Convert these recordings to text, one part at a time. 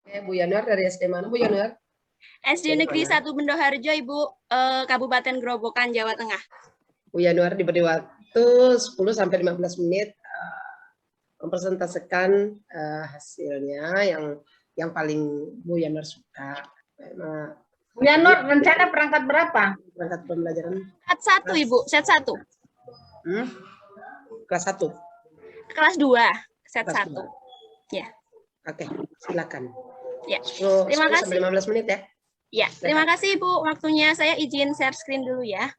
Bu Yanuar dari SD mana, Bu Yanuar? SD Negeri 1 Bendoharjo, Ibu, Kabupaten Grobogan, Jawa Tengah. Bu Yanuar diberi waktu 10-15 menit mempresentasikan hasilnya yang paling Bu Yanuar suka. Bu Yanuar rencana perangkat berapa? Perangkat pembelajaran Set 1, Ibu, set 1. Kelas 1. Kelas 2, set 1. Ya. Oke, silakan. Ya. 10 sampai 15 menit ya. Ya, terima kasih Ibu waktunya. Saya izin share screen dulu ya.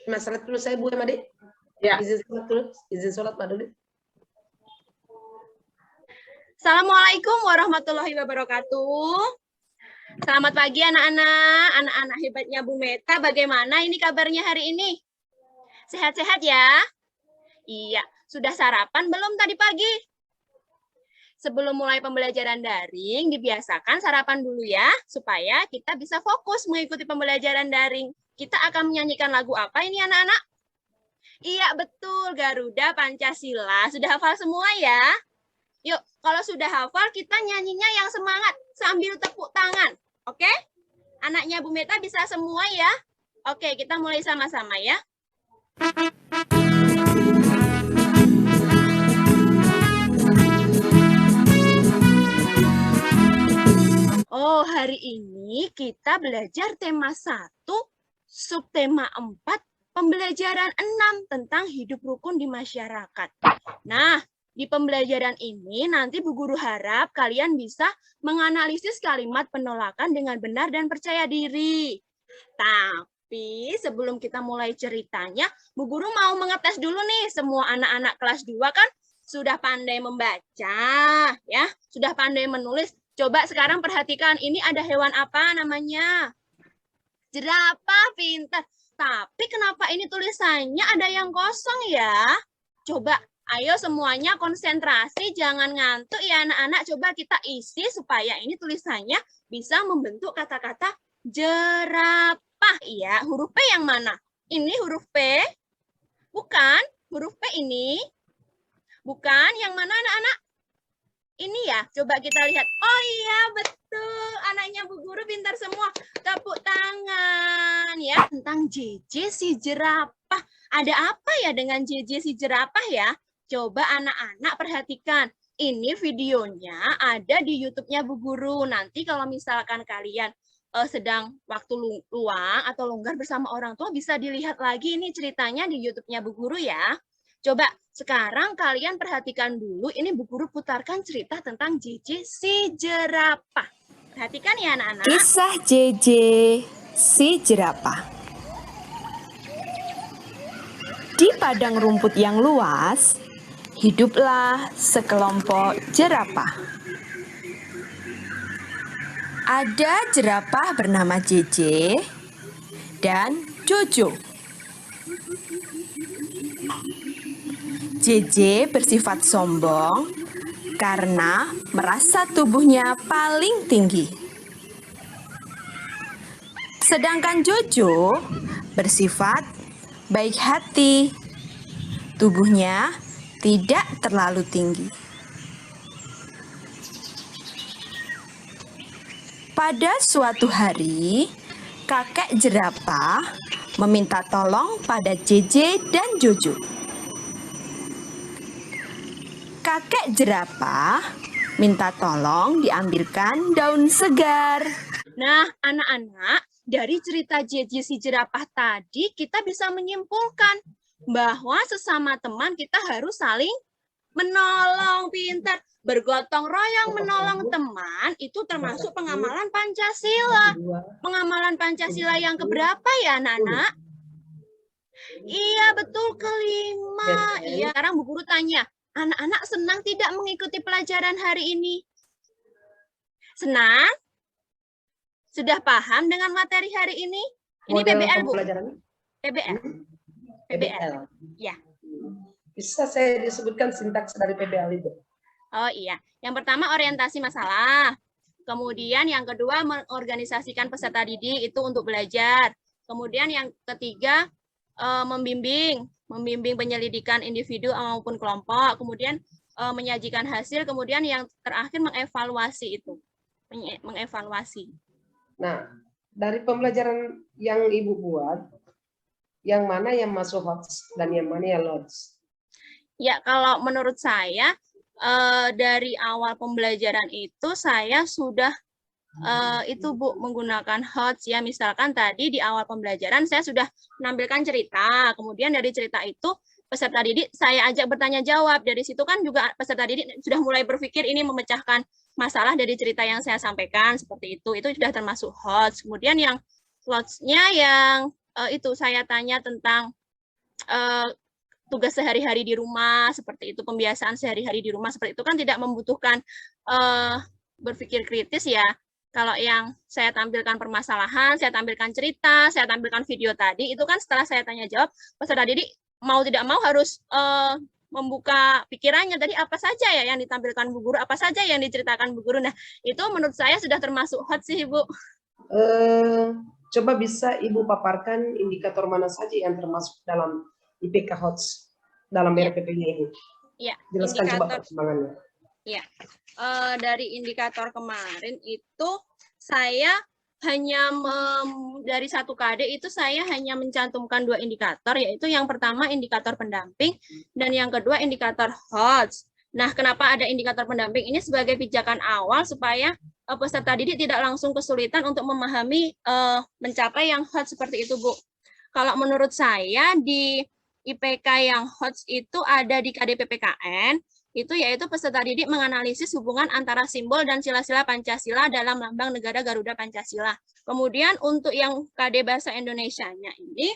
Masalah dulu saya Bu Made. Ya. Izin sholat dulu. Izin sholat Pak dulu. Assalamualaikum warahmatullahi wabarakatuh. Selamat pagi anak-anak hebatnya Bu Meta. Bagaimana ini kabarnya hari ini? Sehat-sehat ya? Iya, sudah sarapan belum tadi pagi? Sebelum mulai pembelajaran daring, dibiasakan sarapan dulu ya, supaya kita bisa fokus mengikuti pembelajaran daring. Kita akan menyanyikan lagu apa ini anak-anak? Iya betul, Garuda Pancasila. Sudah hafal semua ya? Yuk, kalau sudah hafal, kita nyanyinya yang semangat sambil tepuk tangan. Oke? Anaknya Bu Meta bisa semua ya? Oke, kita mulai sama-sama ya. Oh, hari ini kita belajar tema 1, subtema 4, pembelajaran 6 tentang hidup rukun di masyarakat. Nah, di pembelajaran ini nanti Bu Guru harap kalian bisa menganalisis kalimat penolakan dengan benar dan percaya diri. Tapi sebelum kita mulai ceritanya, Bu Guru mau mengetes dulu nih semua anak-anak kelas 2 kan sudah pandai membaca, ya, sudah pandai menulis. Coba sekarang perhatikan, ini ada hewan apa namanya? Jerapah, pintar. Tapi kenapa ini tulisannya ada yang kosong ya? Coba, ayo semuanya konsentrasi, jangan ngantuk ya anak-anak. Coba kita isi supaya ini tulisannya bisa membentuk kata-kata jerapah. Iya, huruf P yang mana? Ini huruf P? Bukan, huruf P ini. Bukan, yang mana anak-anak? Ini ya, coba kita lihat. Oh iya, betul. Anaknya Bu Guru pintar semua. Tepuk tangan ya. Tentang JJ si jerapah. Ada apa ya dengan JJ si jerapah ya? Coba anak-anak perhatikan. Ini videonya ada di YouTube-nya Bu Guru. Nanti kalau misalkan kalian sedang waktu luang atau longgar bersama orang tua, bisa dilihat lagi ini ceritanya di YouTube-nya Bu Guru ya. Coba sekarang kalian perhatikan dulu, ini Bu Guru putarkan cerita tentang JJ si jerapah. Perhatikan ya anak-anak. Kisah JJ si jerapah. Di padang rumput yang luas, hiduplah sekelompok jerapah. Ada jerapah bernama JJ dan Jojo. JJ bersifat sombong karena merasa tubuhnya paling tinggi. Sedangkan Jojo bersifat baik hati. Tubuhnya tidak terlalu tinggi. Pada suatu hari, kakek jerapah meminta tolong pada JJ dan Jojo. Kakek jerapah minta tolong diambilkan daun segar. Nah, anak-anak, dari cerita JJ si jerapah tadi, kita bisa menyimpulkan bahwa sesama teman kita harus saling menolong. Pintar. Bergotong royong menolong teman, itu termasuk pengamalan Pancasila. Pengamalan Pancasila yang keberapa ya, anak-anak? Iya, betul, kelima. Iya, sekarang Bu Guru tanya, anak-anak senang tidak mengikuti pelajaran hari ini? Senang? Sudah paham dengan materi hari ini? Ini PBL, Bu. PBL. PBL. Ya. Bisa saya disebutkan sintaks dari PBL itu? Oh iya. Yang pertama orientasi masalah. Kemudian yang kedua mengorganisasikan peserta didik itu untuk belajar. Kemudian yang ketiga membimbing penyelidikan individu maupun kelompok. Kemudian menyajikan hasil, kemudian yang terakhir mengevaluasi itu. Mengevaluasi. Nah, dari pembelajaran yang Ibu buat, yang mana yang masuk HOTS dan yang mana yang LOTS? Ya, kalau menurut saya dari awal pembelajaran itu saya sudah itu Bu menggunakan HOTS ya. Misalkan tadi di awal pembelajaran saya sudah menampilkan cerita, kemudian dari cerita itu peserta didik saya ajak bertanya jawab. Dari situ kan juga peserta didik sudah mulai berpikir ini memecahkan masalah dari cerita yang saya sampaikan seperti itu sudah termasuk HOTS. Kemudian yang LOTS-nya yang itu saya tanya tentang tugas sehari-hari di rumah seperti itu, pembiasaan sehari-hari di rumah seperti itu kan tidak membutuhkan berpikir kritis ya. Kalau yang saya tampilkan permasalahan, saya tampilkan cerita, saya tampilkan video tadi, itu kan setelah saya tanya jawab, peserta didik mau tidak mau harus membuka pikirannya tadi apa saja ya yang ditampilkan Bu Guru, apa saja yang diceritakan Bu Guru. Nah, itu menurut saya sudah termasuk HOTS sih, Ibu. Coba bisa Ibu paparkan indikator mana saja yang termasuk dalam IPK HOTS dalam RPP-nya Ibu. Ya, jelaskan coba perkembangannya. Ya, dari indikator kemarin itu saya hanya dari 1 KD itu saya hanya mencantumkan 2 indikator, yaitu yang pertama indikator pendamping dan yang kedua indikator HOTS. Nah, kenapa ada indikator pendamping ini sebagai pijakan awal supaya peserta didik tidak langsung kesulitan untuk memahami mencapai yang HOTS seperti itu, Bu. Kalau menurut saya di IPK yang HOTS itu ada di KDPPKN, itu yaitu peserta didik menganalisis hubungan antara simbol dan sila-sila Pancasila dalam lambang negara Garuda Pancasila. Kemudian untuk yang KD Bahasa Indonesianya ini,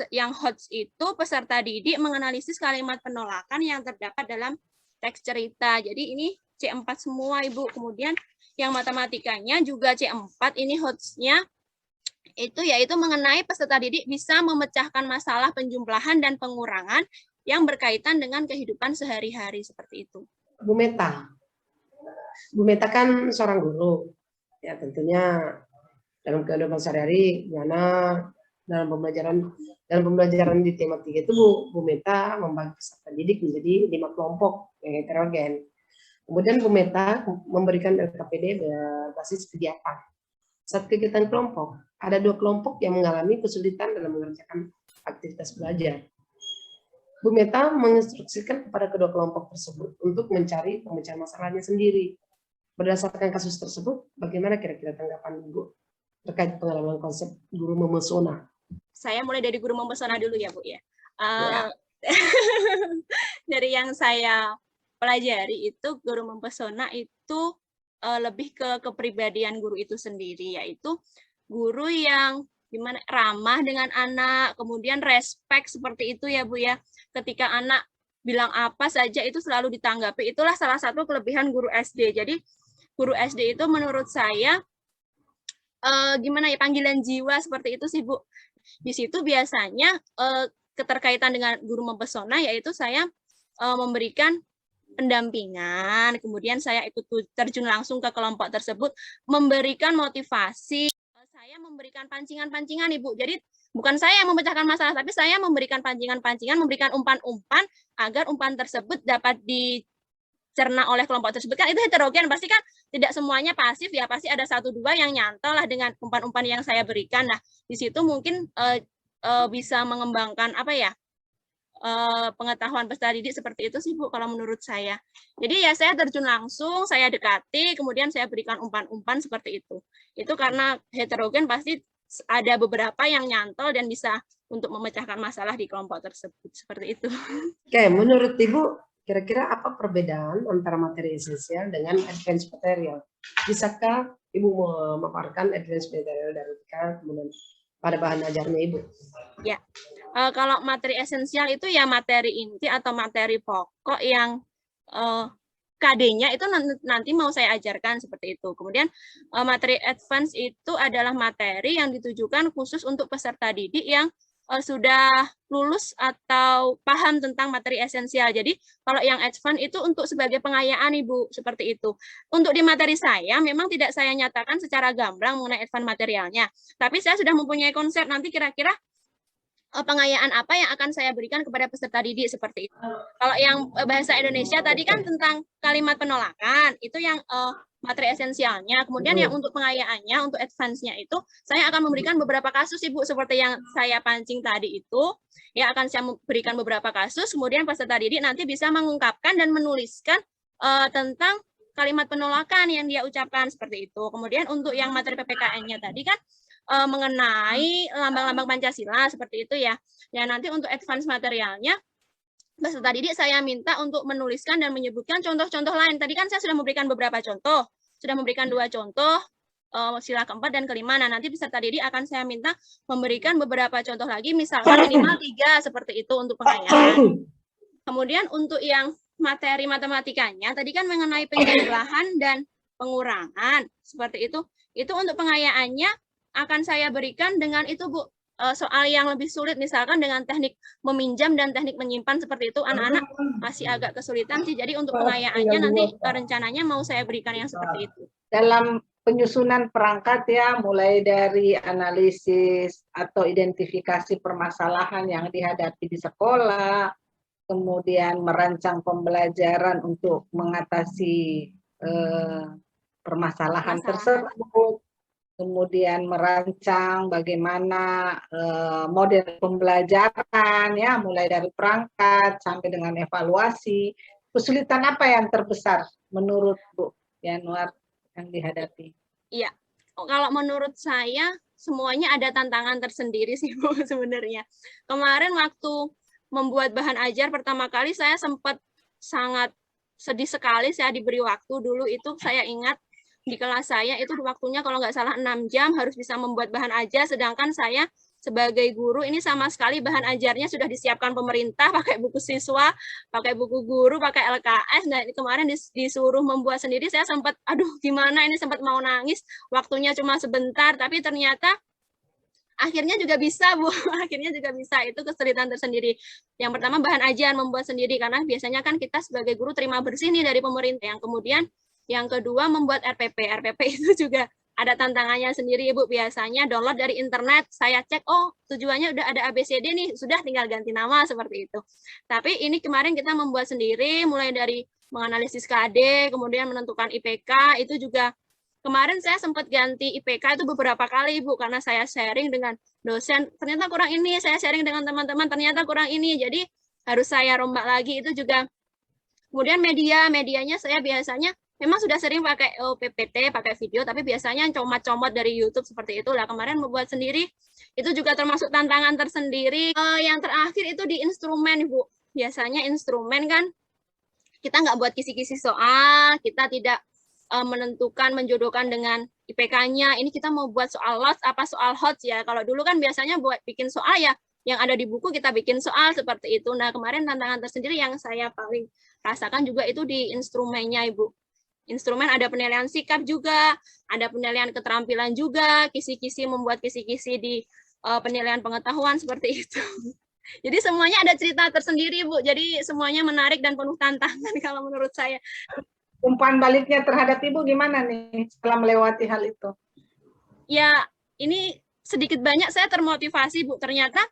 yang HOTS itu peserta didik menganalisis kalimat penolakan yang terdapat dalam teks cerita. Jadi ini C4 semua, Ibu. Kemudian yang matematikanya juga C4, ini HOTS-nya itu yaitu mengenai peserta didik bisa memecahkan masalah penjumlahan dan pengurangan yang berkaitan dengan kehidupan sehari-hari seperti itu. Bu Meta kan seorang guru, ya tentunya dalam kehidupan sehari-hari, gimana dalam pembelajaran di tema 3 itu Bu Meta membagi peserta didik menjadi 5 kelompok yang heterogen. Kemudian Bu Meta memberikan LKPD berbasis kegiatan. Saat kegiatan kelompok, ada 2 kelompok yang mengalami kesulitan dalam mengerjakan aktivitas belajar. Bu Meta menginstruksikan kepada kedua kelompok tersebut untuk mencari pemecahan masalahnya sendiri. Berdasarkan kasus tersebut, bagaimana kira-kira tanggapan Ibu terkait pengalaman konsep guru memesona? Saya mulai dari guru memesona dulu ya, Bu ya. Dari yang saya pelajari itu guru mempesona itu lebih ke kepribadian guru itu sendiri, yaitu guru yang gimana ramah dengan anak, kemudian respect seperti itu ya Bu ya. Ketika anak bilang apa saja itu selalu ditanggapi. Itulah salah satu kelebihan guru SD. Jadi guru SD itu menurut saya gimana ya, panggilan jiwa seperti itu sih Bu. Di situ biasanya keterkaitan dengan guru mempesona yaitu saya memberikan pendampingan, kemudian saya ikut terjun langsung ke kelompok tersebut, memberikan motivasi, saya memberikan pancingan-pancingan Ibu. Jadi bukan saya yang memecahkan masalah, tapi saya memberikan pancingan-pancingan, memberikan umpan-umpan agar umpan tersebut dapat dicerna oleh kelompok tersebut. Kan itu heterogen, pasti kan tidak semuanya pasif ya, pasti ada 1-2 yang nyantol lah dengan umpan-umpan yang saya berikan. Nah, di situ mungkin bisa mengembangkan apa ya, pengetahuan peserta didik seperti itu sih Bu kalau menurut saya. Jadi ya saya terjun langsung, saya dekati, kemudian saya berikan umpan-umpan seperti itu. Itu karena heterogen pasti ada beberapa yang nyantol dan bisa untuk memecahkan masalah di kelompok tersebut seperti itu. Oke, menurut Ibu kira-kira apa perbedaan antara materi esensial dengan advanced material? Bisakah Ibu memaparkan advanced material dari kemudian pada bahan ajarnya Ibu? Ya. Kalau materi esensial itu ya materi inti atau materi pokok yang KD-nya itu nanti mau saya ajarkan seperti itu. Kemudian materi advance itu adalah materi yang ditujukan khusus untuk peserta didik yang sudah lulus atau paham tentang materi esensial. Jadi kalau yang advance itu untuk sebagai pengayaan Ibu, seperti itu. Untuk di materi saya memang tidak saya nyatakan secara gamblang mengenai advance materialnya. Tapi saya sudah mempunyai konsep nanti kira-kira pengayaan apa yang akan saya berikan kepada peserta didik seperti itu. Kalau yang bahasa Indonesia tadi kan tentang kalimat penolakan, itu yang materi esensialnya. Kemudian yang untuk pengayaannya, untuk advance-nya itu, saya akan memberikan beberapa kasus, Ibu, seperti yang saya pancing tadi itu. Ya, akan saya berikan beberapa kasus, kemudian peserta didik nanti bisa mengungkapkan dan menuliskan tentang kalimat penolakan yang dia ucapkan seperti itu. Kemudian untuk yang materi PPKN-nya tadi kan mengenai lambang-lambang Pancasila seperti itu ya. Ya, nanti untuk advance materialnya peserta didik saya minta untuk menuliskan dan menyebutkan contoh-contoh lain. Tadi kan saya sudah memberikan beberapa contoh, sudah memberikan 2 contoh, sila keempat dan kelima. Nah, nanti peserta didik akan saya minta memberikan beberapa contoh lagi, misalkan minimal 3 seperti itu untuk pengayaan. Kemudian untuk yang materi matematikanya, tadi kan mengenai penjumlahan dan pengurangan, seperti itu. Itu untuk pengayaannya akan saya berikan dengan itu, Bu, soal yang lebih sulit, misalkan dengan teknik meminjam dan teknik menyimpan seperti itu, anak-anak masih agak kesulitan sih. Jadi untuk pengayaannya nanti rencananya mau saya berikan yang seperti itu. Dalam penyusunan perangkat ya, mulai dari analisis atau identifikasi permasalahan yang dihadapi di sekolah, kemudian merancang pembelajaran untuk mengatasi permasalahan tersebut, kemudian merancang bagaimana model pembelajaran ya, mulai dari perangkat sampai dengan evaluasi. Kesulitan apa yang terbesar menurut Bu Yanuar yang dihadapi? Iya, kalau menurut saya semuanya ada tantangan tersendiri sih, Bu, sebenarnya. Kemarin waktu membuat bahan ajar pertama kali saya sempat sangat sedih sekali. Saya diberi waktu dulu itu, saya ingat di kelas saya itu waktunya kalau nggak salah 6 jam harus bisa membuat bahan ajar, sedangkan saya sebagai guru ini sama sekali bahan ajarnya sudah disiapkan pemerintah, pakai buku siswa, pakai buku guru, pakai LKS. Nah, kemarin disuruh membuat sendiri, saya sempat, aduh gimana ini, sempat mau nangis, waktunya cuma sebentar, tapi ternyata akhirnya juga bisa, Bu. Akhirnya juga bisa. Itu kesulitan tersendiri. Yang pertama bahan ajar membuat sendiri, karena biasanya kan kita sebagai guru terima bersih nih dari pemerintah. Yang kemudian yang kedua membuat RPP. RPP itu juga ada tantangannya sendiri, Ibu. Biasanya download dari internet, saya cek, oh tujuannya udah ada ABCD nih, sudah tinggal ganti nama seperti itu. Tapi ini kemarin kita membuat sendiri, mulai dari menganalisis KD, kemudian menentukan IPK, itu juga kemarin saya sempat ganti IPK itu beberapa kali, Bu, karena saya sharing dengan dosen, ternyata kurang ini, saya sharing dengan teman-teman, ternyata kurang ini, jadi harus saya rombak lagi, itu juga. Kemudian medianya saya biasanya memang sudah sering pakai PPT, pakai video, tapi biasanya comot-comot dari YouTube seperti itu. Lah, kemarin membuat sendiri, itu juga termasuk tantangan tersendiri. Yang terakhir itu di instrumen, Bu. Biasanya instrumen kan, kita nggak buat kisi-kisi soal, kita tidak menentukan, menjodohkan dengan IPK-nya. Ini kita mau buat soal loss apa soal hot ya. Kalau dulu kan biasanya buat bikin soal ya, yang ada di buku kita bikin soal seperti itu. Nah, kemarin tantangan tersendiri yang saya paling rasakan juga itu di instrumennya, Ibu. Instrumen ada penilaian sikap juga, ada penilaian keterampilan juga, kisi-kisi, membuat kisi-kisi di penilaian pengetahuan seperti itu. Jadi semuanya ada cerita tersendiri, Bu. Jadi semuanya menarik dan penuh tantangan kalau menurut saya. Umpan baliknya terhadap Ibu gimana nih setelah melewati hal itu? Ya, ini sedikit banyak saya termotivasi, Bu. Ternyata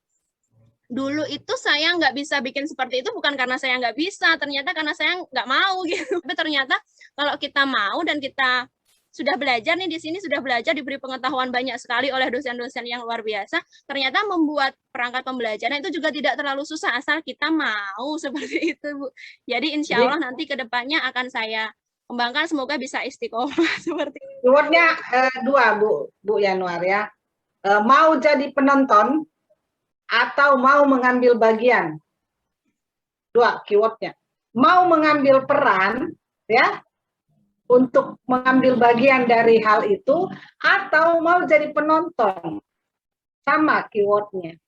dulu itu saya nggak bisa bikin seperti itu bukan karena saya nggak bisa, ternyata karena saya nggak mau gitu. Tapi ternyata kalau kita mau dan kita sudah belajar nih di sini, sudah belajar, diberi pengetahuan banyak sekali oleh dosen-dosen yang luar biasa, ternyata membuat perangkat pembelajaran itu juga tidak terlalu susah asal kita mau seperti itu, Bu. Jadi insya Allah nanti ke depannya akan saya kembangkan, semoga bisa istiqomah seperti itu. Keywordnya 2, Bu Yanuar ya. Mau jadi penonton atau mau mengambil bagian. 2 keywordnya. Mau mengambil peran ya, untuk mengambil bagian dari hal itu, atau mau jadi penonton. Sama keywordnya.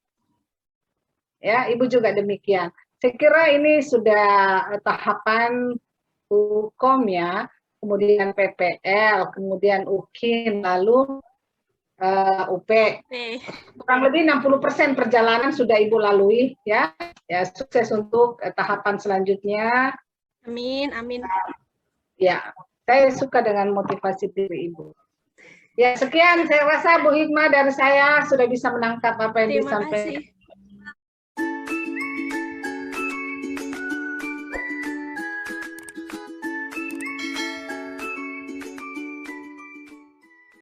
Ya, Ibu juga demikian. Saya kira ini sudah tahapan Hukum ya, kemudian PPL, kemudian UKIN, lalu UP. Kurang lebih 60% perjalanan sudah Ibu lalui ya. Ya, sukses untuk tahapan selanjutnya. Amin, amin. Ya, saya suka dengan motivasi diri Ibu. Ya, sekian saya rasa Bu Hikmah dari saya sudah bisa menangkap apa yang disampaikan.